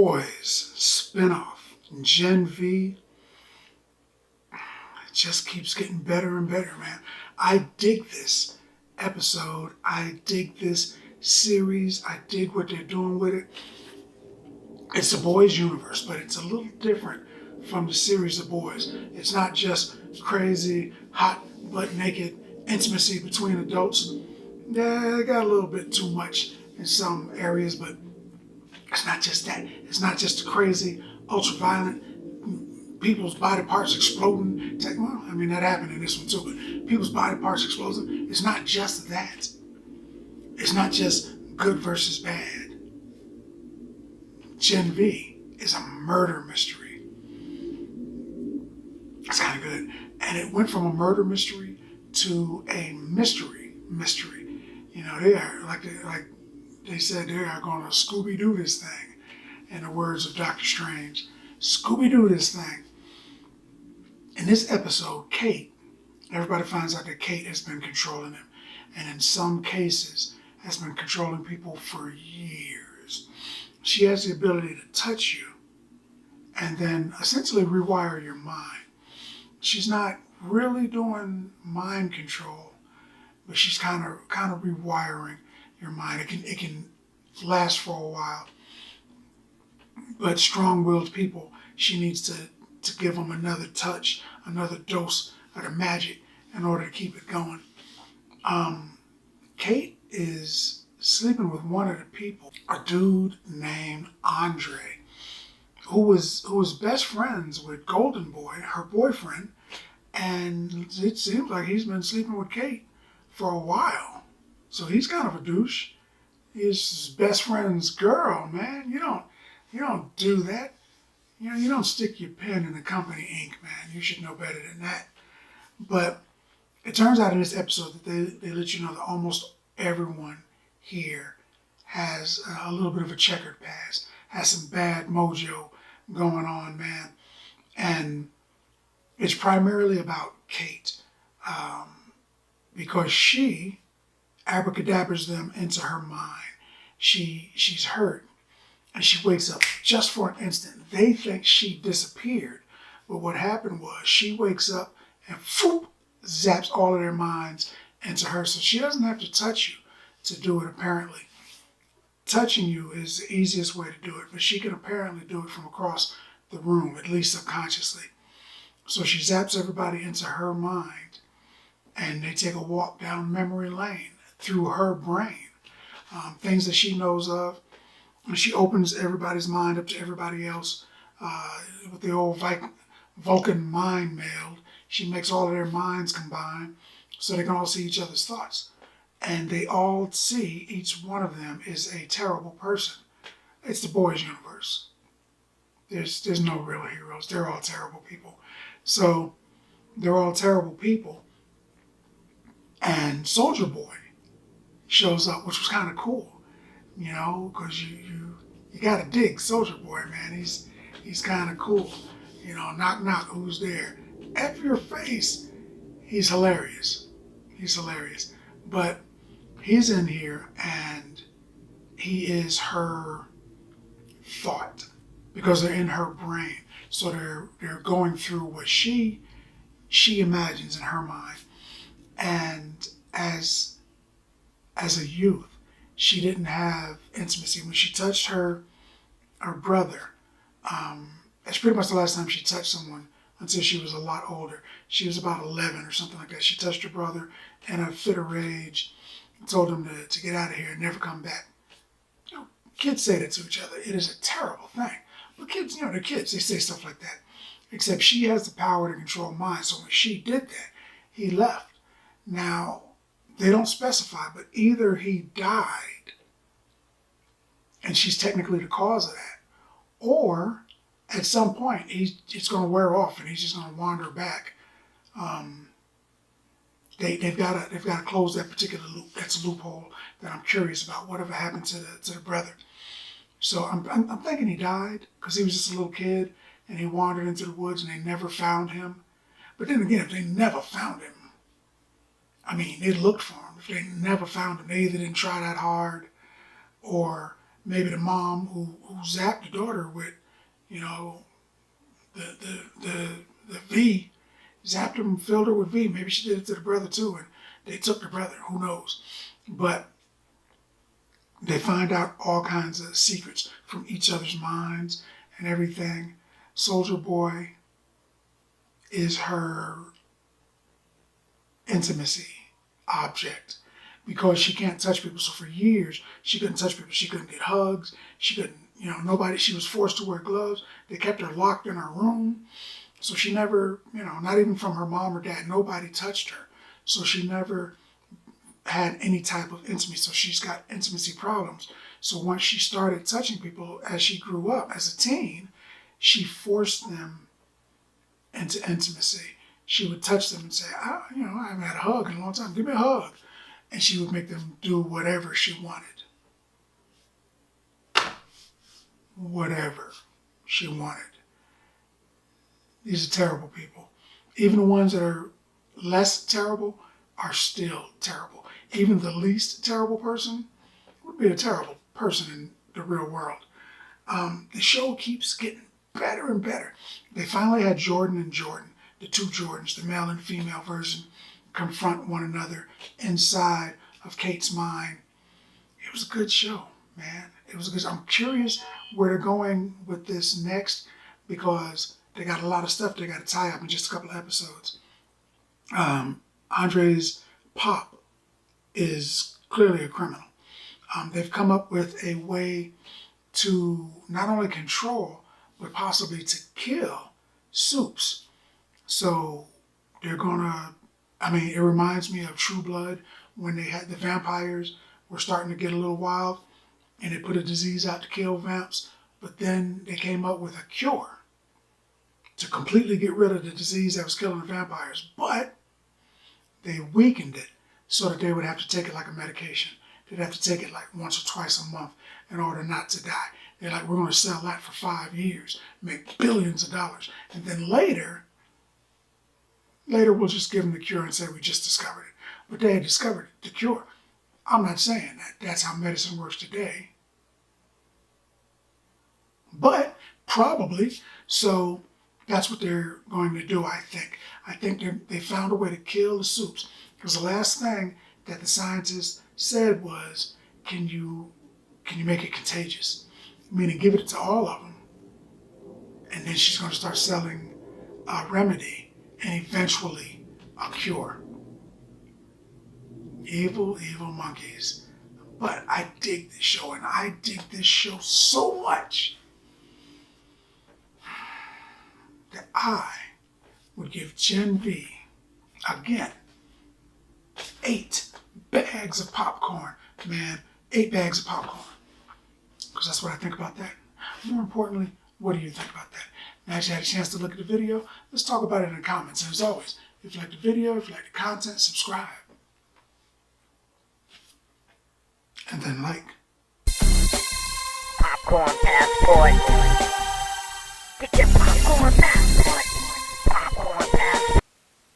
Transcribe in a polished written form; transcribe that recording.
Boys spinoff, Gen V, it just keeps getting better and better, man. I dig this episode. I dig this series. I dig what they're doing with it. It's a boys' universe, but it's a little different from the series of boys. It's not just crazy, hot, butt naked intimacy between adults. Yeah, it got a little bit too much in some areas, but it's not just that. It's not just crazy, ultra-violent, people's body parts exploding. Well, I mean, that happened in this one too, but people's body parts exploding. It's not just that. It's not just good versus bad. Gen V is a murder mystery. It's kind of good. And it went from a murder mystery to a mystery. You know, they are, like they said, they are going to Scooby-Doo this thing, in the words of Doctor Strange. Scooby-Doo this thing. In this episode, Kate, everybody finds out that Kate has been controlling him, and in some cases has been controlling people for years. She has the ability to touch you and then essentially rewire your mind. She's not really doing mind control, but she's kind of rewiring your mind. It can last for a while. But strong-willed people, she needs to give them another touch, another dose of the magic in order to keep it going. Kate is sleeping with one of the people, a dude named Andre, who was best friends with Golden Boy, her boyfriend, and it seems like he's been sleeping with Kate for a while. So he's kind of a douche. He's his best friend's girl, man. You don't do that. You know, you don't stick your pen in the company ink, man. You should know better than that. But it turns out in this episode that they let you know that almost everyone here has a little bit of a checkered past, has some bad mojo going on, man. And it's primarily about Kate, because she abracadabras them into her mind. She's hurt, and she wakes up just for an instant. They think she disappeared, but what happened was she wakes up and whoop, zaps all of their minds into her. So she doesn't have to touch you to do it, apparently. Touching you is the easiest way to do it, but she can apparently do it from across the room, at least subconsciously. So she zaps everybody into her mind, and they take a walk down memory lane through her brain. Things that she knows of, and she opens everybody's mind up to everybody else with the old Vulcan mind meld. She makes all of their minds combine so they can all see each other's thoughts. And they all see each one of them is a terrible person. It's the boys' universe. There's no real heroes. They're all terrible people. So they're all terrible people. And Soldier Boy shows up, which was kind of cool, you know, because you gotta dig Soldier Boy, man. He's kind of cool, you know. Knock knock, who's there? F your face. He's hilarious. But he's in here, and he is her thought because they're in her brain. So they're going through what she imagines in her mind. And as a youth, she didn't have intimacy. When she touched her brother, that's pretty much the last time she touched someone until she was a lot older. She was about 11 or something like that. She touched her brother in a fit of rage, told him to get out of here and never come back. You know, kids say that to each other. It is a terrible thing. But kids, you know, they're kids. They say stuff like that. Except she has the power to control minds. So when she did that, he left. Now, they don't specify, but either he died, and she's technically the cause of that, or at some point it's going to wear off and he's just going to wander back. They've got to close that particular loop. That's a loophole that I'm curious about. Whatever happened to the brother? So I'm thinking he died because he was just a little kid and he wandered into the woods and they never found him. But then again, if they never found him, I mean, they looked for him. If they never found him, they either didn't try that hard, or maybe the mom who zapped the daughter with, you know, the V, zapped him, filled her with V. Maybe she did it to the brother too, and they took the brother. Who knows? But they find out all kinds of secrets from each other's minds and everything. Soldier Boy is her intimacy object because she can't touch people. So for years, she couldn't touch people. She couldn't get hugs. She couldn't, you know, nobody, she was forced to wear gloves. They kept her locked in her room. So she never, you know, not even from her mom or dad, nobody touched her. So she never had any type of intimacy. So she's got intimacy problems. So once she started touching people as she grew up as a teen, she forced them into intimacy. She would touch them and say, you know, I haven't had a hug in a long time. Give me a hug. And she would make them do whatever she wanted. Whatever she wanted. These are terrible people. Even the ones that are less terrible are still terrible. Even the least terrible person would be a terrible person in the real world. The show keeps getting better and better. They finally had Jordan and Jordan, the two Jordans, the male and female version, confront one another inside of Kate's mind. It was a good show, man. It was a good show. I'm curious where they're going with this next because they got a lot of stuff they got to tie up in just a couple of episodes. Andre's pop is clearly a criminal. They've come up with a way to not only control, but possibly to kill Soups. So they're gonna, I mean, it reminds me of True Blood when they had the vampires were starting to get a little wild and they put a disease out to kill vamps, but then they came up with a cure to completely get rid of the disease that was killing the vampires. But they weakened it so that they would have to take it like a medication. They'd have to take it like once or twice a month in order not to die. They're like, we're going to sell that for 5 years, make billions of dollars. And then later we'll just give them the cure and say we just discovered it. But they had discovered the cure. I'm not saying that that's how medicine works today. But probably. So that's what they're going to do, I think. I think they found a way to kill the Soups. Because the last thing that the scientists said was, can you make it contagious? Meaning give it to all of them. And then she's going to start selling a remedy and eventually a cure. Evil, evil monkeys. But I dig this show, and I dig this show so much that I would give Gen V, again, 8 bags of popcorn. Man, 8 bags of popcorn. Because that's what I think about that. More importantly, what do you think about that? Now that you had a chance to look at the video, let's talk about it in the comments. And as always, if you like the video, if you like the content, subscribe. And then like. Popcorn passport. Get your popcorn passport.